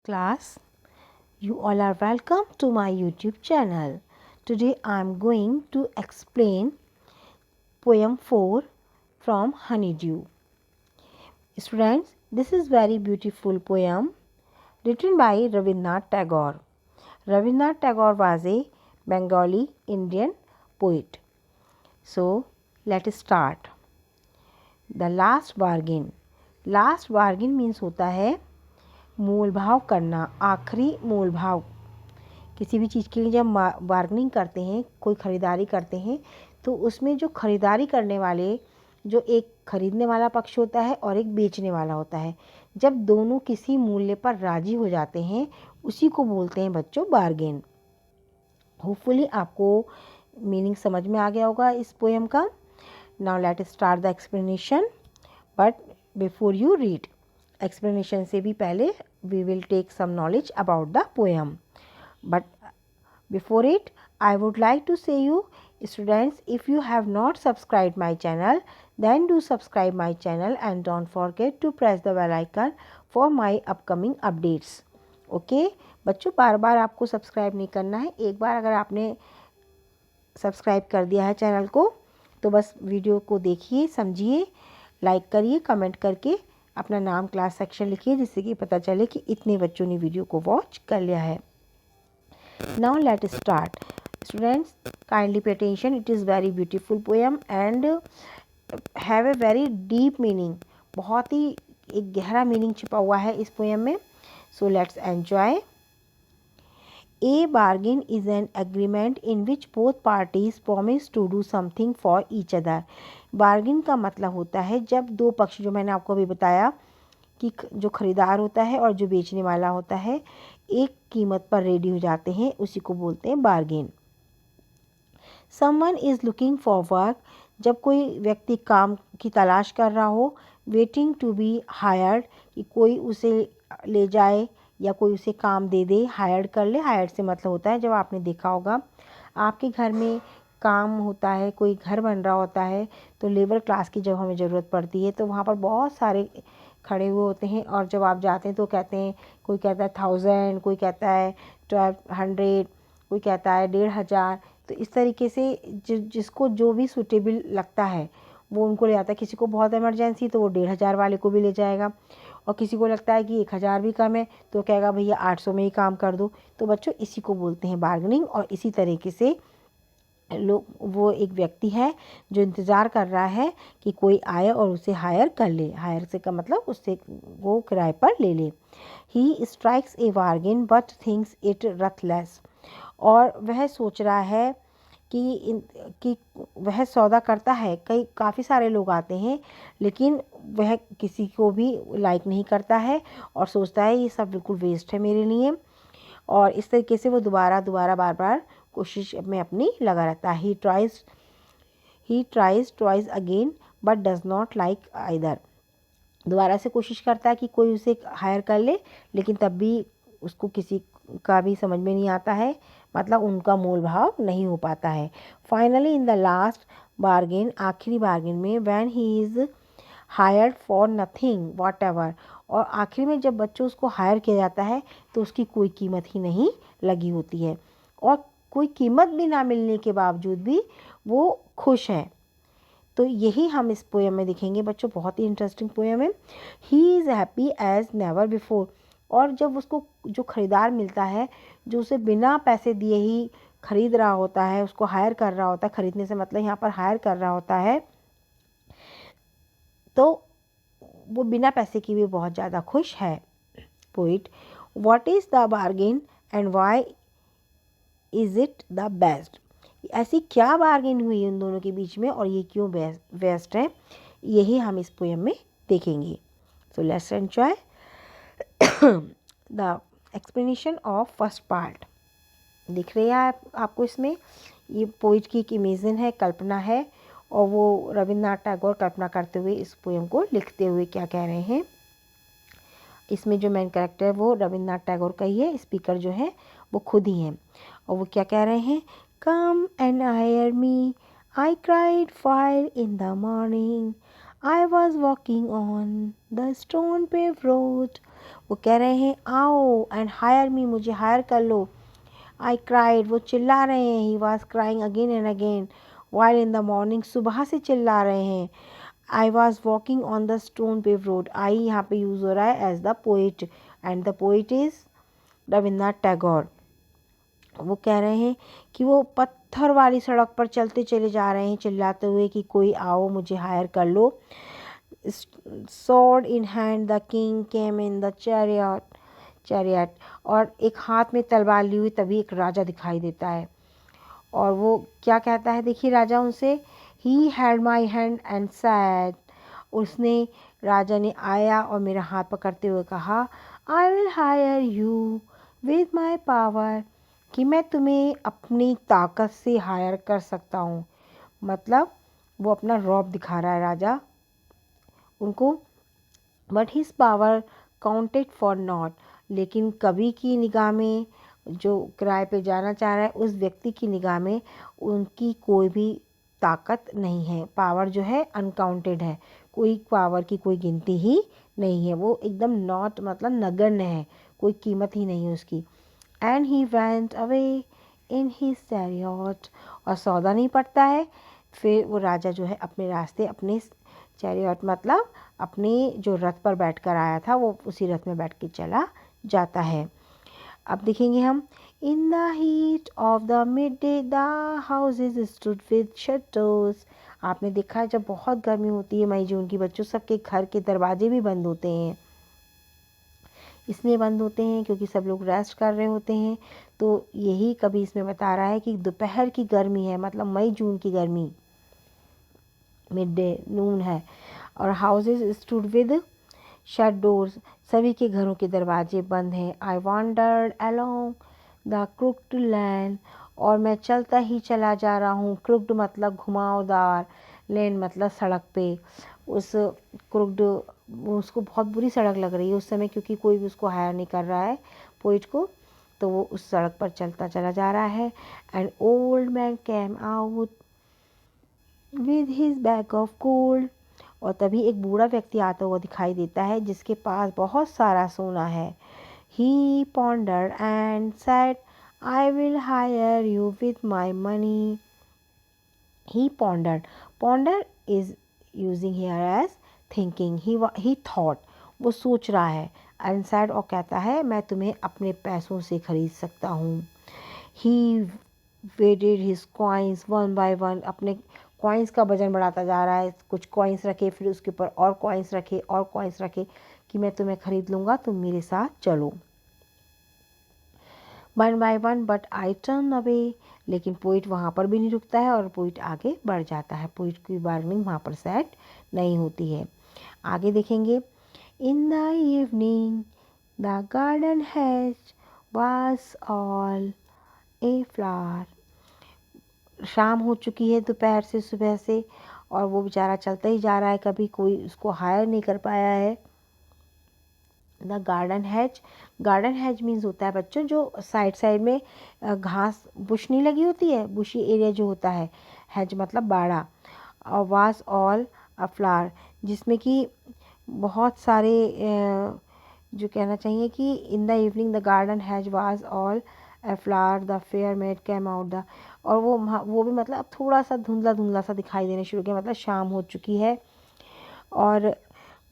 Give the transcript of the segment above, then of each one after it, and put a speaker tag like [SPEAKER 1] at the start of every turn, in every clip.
[SPEAKER 1] class. You all are welcome to my YouTube channel. Today I am going to explain poem 4 from Honeydew. Students, this is very beautiful poem written by Rabindranath Tagore. Rabindranath Tagore was a Bengali Indian poet. So, let us start. The last bargain. Last bargain means होता है मोल भाव करना, आखिरी मोल भाव। किसी भी चीज़ के लिए जब बार्गनिंग करते हैं, कोई ख़रीदारी करते हैं, तो उसमें जो ख़रीदारी करने वाले, जो एक ख़रीदने वाला पक्ष होता है और एक बेचने वाला होता है, जब दोनों किसी मूल्य पर राज़ी हो जाते हैं, उसी को बोलते हैं बच्चों बार्गेन। होपफुली आपको मीनिंग समझ में आ गया होगा इस पोएम का। Now let start the explanation, but before you read explanation से भी पहले we will take some knowledge about the poem. But before it, I would like to say you students, if you have not subscribed my channel, then do subscribe my channel and don't forget to press the bell icon for my upcoming updates. Okay? बच्चों, बार बार आपको subscribe नहीं करना है। एक बार अगर आपने subscribe कर दिया है चैनल को, तो बस वीडियो को देखिए, समझिए, लाइक करिए, कमेंट करके अपना नाम, क्लास, सेक्शन लिखिए, जिससे कि पता चले कि इतने बच्चों ने वीडियो को वॉच कर लिया है। Now let start. Students, kindly pay attention, it is very beautiful poem and have a very deep meaning. बहुत ही एक गहरा मीनिंग छिपा हुआ है इस पोएम में। So let's enjoy. A bargain is an agreement in which both parties promise to do something for each other. Bargain का मतलब होता है जब दो पक्ष, जो मैंने आपको अभी बताया कि जो खरीदार होता है और जो बेचने वाला होता है, एक कीमत पर रेडी हो जाते हैं, उसी को बोलते हैं bargain. Someone is looking for work, जब कोई व्यक्ति काम की तलाश कर रहा हो, waiting to be hired, कि कोई उसे ले जाए या कोई उसे काम दे दे, हायर्ड कर ले। हायर्ड से मतलब होता है, जब आपने देखा होगा आपके घर में काम होता है, कोई घर बन रहा होता है, तो लेबर क्लास की जब हमें ज़रूरत पड़ती है तो वहाँ पर बहुत सारे खड़े हुए होते हैं, और जब आप जाते हैं तो कहते हैं, कोई कहता है 1000, कोई कहता है 1200, कोई कहता है 1500। तो इस तरीके से जिसको जो भी सूटेबल लगता है वो उनको ले आता है। किसी को बहुत इमरजेंसी तो वो 1500 वाले को भी ले जाएगा, और किसी को लगता है कि 1000 भी कम है तो कहेगा भैया 800 में ही काम कर दो। तो बच्चों, इसी को बोलते हैं बार्गेनिंग। और इसी तरीके से लोग, वो एक व्यक्ति है जो इंतज़ार कर रहा है कि कोई आए और उसे हायर कर ले। हायर से का मतलब उससे वो किराए पर ले ले। He strikes a bargain but thinks it worthless, और वह सोच रहा है कि वह सौदा करता है। काफ़ी सारे लोग आते हैं, लेकिन वह किसी को भी लाइक नहीं करता है और सोचता है ये सब बिल्कुल वेस्ट है मेरे लिए। और इस तरीके से वो दोबारा बार बार कोशिश में अपनी लगा रहता है। He tries twice again but does not like either. दोबारा से कोशिश करता है कि कोई उसे हायर कर ले, लेकिन तब भी उसको किसी का भी समझ में नहीं आता है, मतलब उनका मोल भाव नहीं हो पाता है। Finally in the last bargain, आखिरी बार्गेन में, when he is hired for nothing what ever, और आखिर में जब बच्चों उसको हायर किया जाता है तो उसकी कोई कीमत ही नहीं लगी होती है, और कोई कीमत भी ना मिलने के बावजूद भी वो खुश है। तो यही हम इस पोएम में देखेंगे बच्चों। बहुत ही इंटरेस्टिंग पोएम है। He is happy as never before, और जब उसको जो ख़रीदार मिलता है, जो उसे बिना पैसे दिए ही ख़रीद रहा होता है, उसको हायर कर रहा होता है, ख़रीदने से मतलब यहाँ पर हायर कर रहा होता है, तो वो बिना पैसे की भी बहुत ज़्यादा खुश है। Poet, what is the bargain and why is it the best, ऐसी क्या बार्गेन हुई उन दोनों के बीच में और ये क्यों बेस्ट है, यही हम इस पोएम में देखेंगे। So let's enjoy the explanation of first part. दिख रही है आपको इसमें, ये पोइट की एक इमेजिन है, कल्पना है, और वो रविन्द्रनाथ टैगोर कल्पना करते हुए इस पोएम को लिखते हुए क्या कह रहे हैं। इसमें जो मेन कैरेक्टर है वो रविन्द्रनाथ टैगोर का ही है, स्पीकर जो है वो खुद ही हैं, और वो क्या कह रहे हैं। Come and hire me, I cried fire in the morning, I was walking on the stone paved road वो कह रहे हैं आओ एंड हायर मी, मुझे हायर कर लो। आई क्राइड, वो चिल्ला रहे हैं। He was crying again and again while in the morning, सुबह से चिल्ला रहे हैं। I was walking on the stone pave road, I यहाँ पे यूज़ हो रहा है as the poet and the poet is Rabindranath Tagore. वो कह रहे हैं कि वो पत्थर वाली सड़क पर चलते चले जा रहे हैं चिल्लाते हुए कि कोई आओ मुझे हायर कर लो। sword in hand the king came in the chariot, और एक हाथ में तलवार ली हुई तभी एक राजा दिखाई देता है। और वो क्या कहता है, देखिए राजा उनसे, he had my hand and said, उसने, राजा ने आया और मेरा हाथ पकड़ते हुए कहा, I will hire you with my power, कि मैं तुम्हें अपनी ताकत से हायर कर सकता हूँ। मतलब वो अपना रौब दिखा रहा है राजा उनको। But his power counted for not, लेकिन कवि की निगाह में, जो किराए पे जाना चाह रहा है उस व्यक्ति की निगाह में उनकी कोई भी ताकत नहीं है। पावर जो है अनकाउंटेड है, कोई पावर की कोई गिनती ही नहीं है। वो एकदम नॉट मतलब नगण्य है, कोई कीमत ही नहीं है उसकी। And he went away in his chariot, और सौदा नहीं पड़ता है। फिर वो राजा जो है अपने रास्ते, अपने चैरियट मतलब अपने जो रथ पर बैठकर आया था वो उसी रथ में बैठ के चला जाता है। अब देखेंगे हम, in the heat of the mid day the houses stood with shutters. आपने देखा है जब बहुत गर्मी होती है मई जून की, बच्चों सबके घर के दरवाजे भी बंद होते हैं। इसलिए बंद होते हैं क्योंकि सब लोग रेस्ट कर रहे होते हैं। तो यही कभी इसमें बता रहा है कि दोपहर की गर्मी है, मतलब मई जून की गर्मी, मिड डे नून है। और houses stood with shut doors, सभी के घरों के दरवाजे बंद हैं। आई wandered along the crooked land, और मैं चलता ही चला जा रहा हूँ। क्रुक्ड मतलब घुमावदार, लैंड मतलब सड़क पे। उस क्रुक्ड, उसको बहुत बुरी सड़क लग रही है उस समय क्योंकि कोई भी उसको हायर नहीं कर रहा है पोइट को, तो वो उस सड़क पर चलता चला जा रहा है। And old man came out with his bag of gold, और तभी एक बूढ़ा व्यक्ति आता हुआ दिखाई देता है जिसके पास बहुत सारा सोना है। He pondered and said, I will hire you with my money. He pondered, ponder is using here as thinking. He thought, वो सोच रहा है। एंड सेड, और कहता है मैं तुम्हें अपने पैसों से खरीद सकता हूँ। He waited his coins one by one, अपने कॉइन्स का वजन बढ़ाता जा रहा है। कुछ कॉइन्स रखे, फिर उसके ऊपर और कॉइन्स रखे और कॉइन्स रखे कि मैं तुम्हें खरीद लूँगा, तुम मेरे साथ चलो। One by one but I turn away, लेकिन पोइट वहाँ पर भी नहीं रुकता है और पोइट आगे बढ़ जाता है। पोइट की बार्गेनिंग वहाँ पर सेट नहीं होती है। आगे देखेंगे, इन the evening the garden has was all a flower, शाम हो चुकी है दोपहर से, सुबह से, और वो बेचारा चलता ही जा रहा है, कभी कोई उसको हायर नहीं कर पाया है। The garden has, garden has means होता है बच्चों जो साइड साइड में घास बुश नहीं लगी होती है, बुशी एरिया जो होता है। हैज मतलब बाड़ा। और वाज ऑल अ फ्लावर, जिसमें कि बहुत सारे जो कहना चाहिए कि in the evening the garden has was all a flower the fair maid came out the, और वो भी मतलब अब थोड़ा सा धुंधला धुंधला सा दिखाई देने शुरू किया, मतलब शाम हो चुकी है और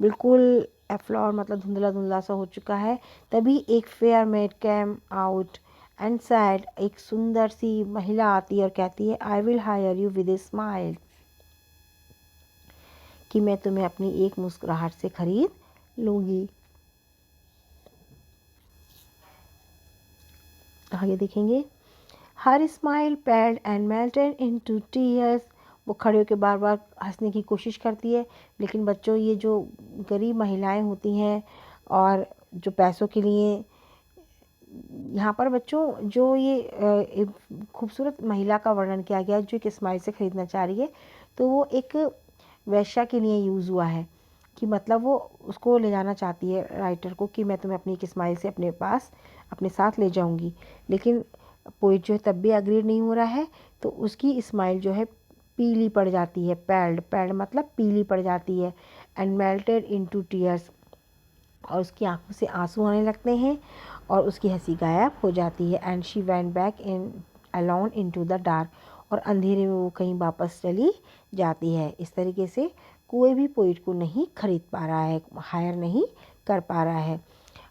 [SPEAKER 1] बिल्कुल ए फ्लावर मतलब धुंधला धुंधला सा हो चुका है। तभी एक fair maid came out and said, एक सुंदर सी महिला आती है और कहती है, I will hire you with a smile, कि मैं तुम्हें अपनी एक मुस्कुराहट से खरीद लूँगी। आगे देखेंगे, her smile paled and melted into tears, वो खड़े होकर बार बार हंसने की कोशिश करती है। लेकिन बच्चों ये जो गरीब महिलाएं होती हैं और जो पैसों के लिए, यहाँ पर बच्चों जो ये एक खूबसूरत महिला का वर्णन किया गया जो एक स्माइल से ख़रीदना चाह रही है, तो वो एक वेश्या के लिए यूज़ हुआ है कि मतलब वो उसको ले जाना चाहती है राइटर को कि मैं तुम्हें अपनी एक स्माइल से अपने पास अपने साथ ले जाऊंगी। लेकिन पोइट जो है तब भी अग्रीड नहीं हो रहा है, तो उसकी स्माइल जो है पीली पड़ जाती है। पैल्ड, पैल्ड मतलब पीली पड़ जाती है। एंड मेल्टेड इनटू टीयर्स, और उसकी आंखों से आंसू आने लगते हैं और उसकी हंसी गायब हो जाती है। And she went back in alone into the dark, और अंधेरे में वो कहीं वापस चली जाती है। इस तरीके से कोई भी पोइट को नहीं खरीद पा रहा है, हायर नहीं कर पा रहा है।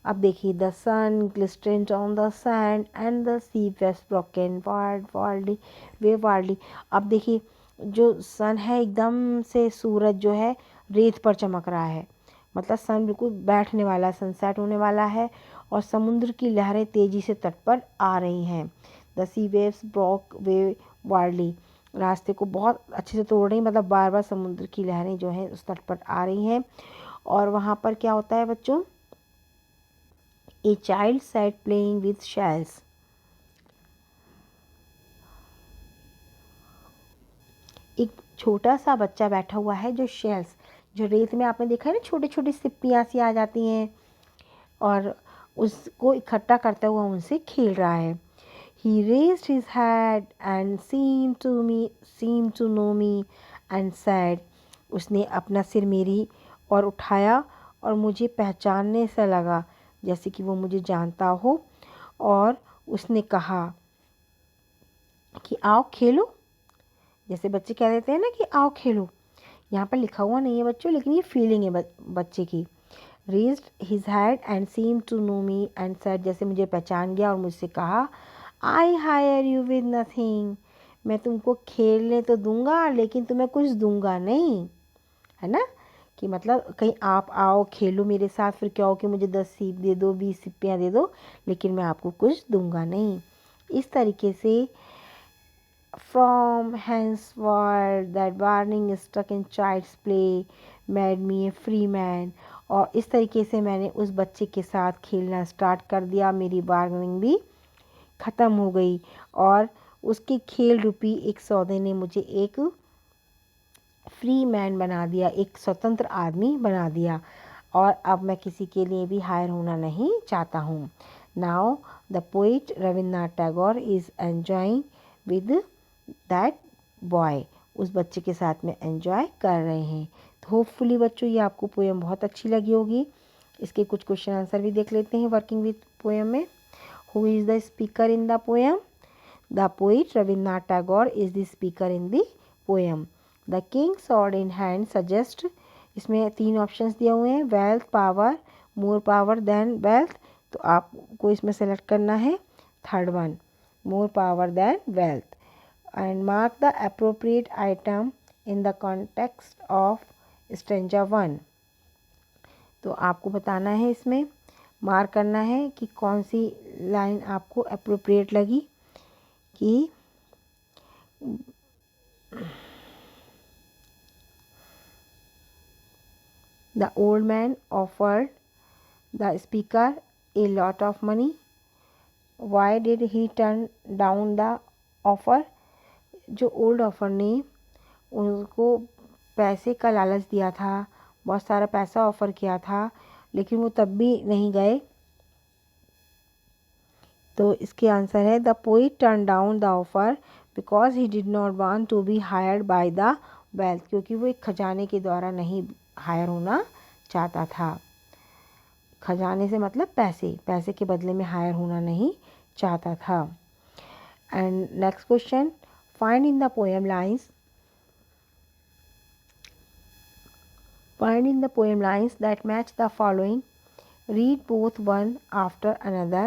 [SPEAKER 1] अब देखिए, the sun glistened on the sand and the sea waves broken wardly waywardly. अब देखिए, जो सन है एकदम से सूरज जो है रेत पर चमक रहा है, मतलब सन बिल्कुल बैठने वाला, सनसेट होने वाला है, और समुद्र की लहरें तेज़ी से तट पर आ रही हैं। द सी वेव्स ब्रोक वे वार्डली, रास्ते को बहुत अच्छे से तोड़ रही, मतलब बार बार समुद्र की लहरें जो हैं उस तट पर आ रही हैं। और वहाँ पर क्या होता है बच्चों, a child sat playing with shells, एक छोटा सा बच्चा बैठा हुआ है जो शेल्स, जो रेत में आपने देखा है ना छोटी छोटी सिप्पियाँ सी आ जाती हैं, और उसको इकट्ठा करता हुआ उनसे खेल रहा है। He raised his head and seemed to know me and said, उसने अपना सिर मेरी और उठाया और मुझे पहचानने से लगा जैसे कि वो मुझे जानता हो, और उसने कहा कि आओ खेलो। जैसे बच्चे कह देते हैं ना कि आओ खेलो, यहाँ पर लिखा हुआ नहीं है बच्चों, लेकिन ये फीलिंग है बच्चे की। Raised his head and seem to know me and said, जैसे मुझे पहचान गया और मुझसे कहा, I hire you with nothing, मैं तुमको खेलने तो दूंगा लेकिन तुम्हें कुछ दूंगा नहीं, है ना। कि मतलब कहीं आप आओ खेलो मेरे साथ, फिर क्या हो कि मुझे 10 सीप दे दो, 20 सिप्पियाँ दे दो, लेकिन मैं आपको कुछ दूंगा नहीं। इस तरीके से from henceforth that warning stuck in child's play made me a free man, और इस तरीके से मैंने उस बच्चे के साथ खेलना स्टार्ट कर दिया, मेरी वार्निंग भी ख़त्म हो गई, और उसके खेल रूपी एक सौदे ने मुझे एक फ्री मैन बना दिया, एक स्वतंत्र आदमी बना दिया, और अब मैं किसी के लिए भी हायर होना नहीं चाहता हूँ। Now the poet Rabindranath Tagore is enjoying with that boy, उस बच्चे के साथ में एंजॉय कर रहे हैं। तो होपफुली बच्चों ये आपको पोएम बहुत अच्छी लगी होगी। इसके कुछ क्वेश्चन आंसर भी देख लेते हैं वर्किंग विद पोएम में। Who is the speaker in the poem? The poet Rabindranath Tagore is the speaker in the poem. The king sword in hand suggest, इसमें 3 ऑप्शंस दिए हुए हैं, wealth, power, more power than wealth, तो आपको इसमें select करना है third one, more power than wealth. And mark the appropriate item in the context of stanza 1। तो आपको बताना है, इसमें मार्क करना है कि कौन सी लाइन आपको अप्रोप्रिएट लगी। कि the old man offered the speaker a lot of money. Why did he turn down the offer? जो ओल्ड ऑफर ने उनको पैसे का लालच दिया था, बहुत सारा पैसा ऑफ़र किया था, लेकिन वो तब भी नहीं गए। तो इसके आंसर है the poet turn down the offer because he did not want to be hired by the wealth, क्योंकि वो एक खजाने के द्वारा नहीं हायर होना चाहता था। खजाने से मतलब पैसे, पैसे के बदले में हायर होना नहीं चाहता था। And next question, find in the poem lines that match the following. Read both one after another.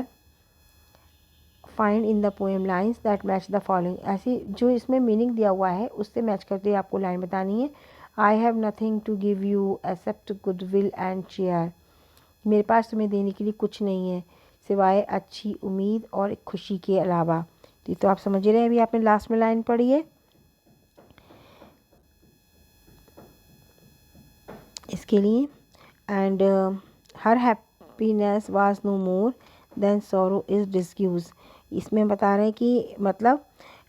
[SPEAKER 1] Find in the poem lines that match the following, ऐसी जो इसमें मीनिंग दिया हुआ है उससे मैच करके आपको लाइन बतानी है। I have nothing to give you except goodwill and cheer, मेरे पास तुम्हें देने के लिए कुछ नहीं है सिवाय अच्छी उम्मीद और खुशी के अलावा। तो आप समझ रहे हैं, अभी आपने लास्ट में लाइन पढ़ी है। इसके लिए and her happiness was no more than sorrow is discuss, इसमें बता रहे हैं कि मतलब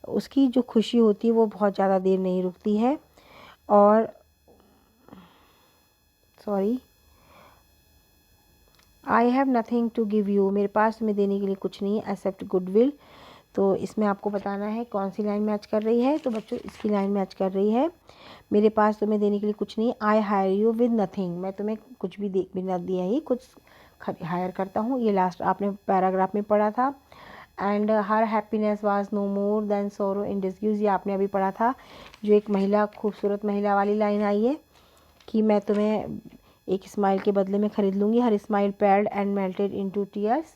[SPEAKER 1] उसकी जो खुशी होती है वो बहुत ज़्यादा देर नहीं रुकती है, और I have nothing to give you, मेरे पास तुम्हें देने के लिए कुछ नहीं है एक्सेप्ट गुडविल। तो इसमें आपको बताना है कौन सी लाइन मैच कर रही है। तो बच्चों इसकी लाइन मैच कर रही है, मेरे पास तुम्हें देने के लिए कुछ नहीं, आई हायर यू विद नथिंग, मैं तुम्हें कुछ भी बिना दिए ही कुछ हायर करता हूँ। ये लास्ट आपने पैराग्राफ में पढ़ा था। And her happiness was no more than sorrow in डिस्ग्यूज, ये आपने अभी पढ़ा था। जो एक महिला, खूबसूरत महिला वाली लाइन आई है कि मैं तुम्हें एक स्माइल के बदले में ख़रीद लूँगी। Her smile paled and melted into tears.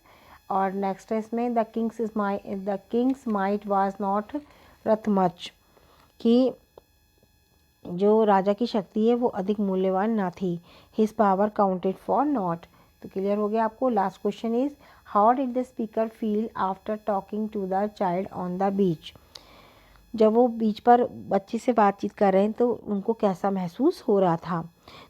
[SPEAKER 1] और नेक्स्ट है इसमें the king's might was not worth much, कि जो राजा की शक्ति है वो अधिक मूल्यवान ना थी। His power counted for not. तो क्लियर हो गया आपको। Last question is how did the speaker feel after talking to the child on the beach. जब वो बीच पर बच्ची से बातचीत कर रहे हैं तो उनको कैसा महसूस हो रहा था।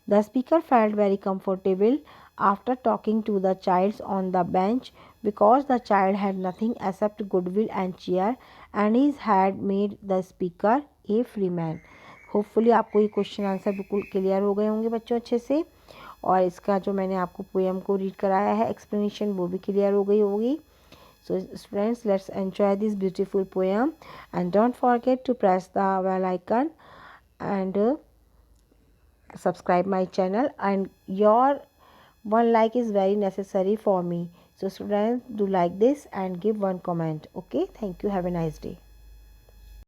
[SPEAKER 1] The speaker felt very comfortable after talking to the child on the bench because the child had nothing except goodwill and chair and he's had made the speaker a free man. Hopefully आपको ये question answer बिल्कुल clear हो गए होंगे बच्चों अच्छे से। और इसका जो मैंने आपको पोएम को रीड कराया है एक्सप्लेनेशन, वो भी क्लियर हो गई होगी। So friends, let's enjoy this beautiful poem and don't forget to press the bell icon and subscribe my channel, and your one like is very necessary for me. So students, do like this and give one comment. Okay, thank you, have a nice day.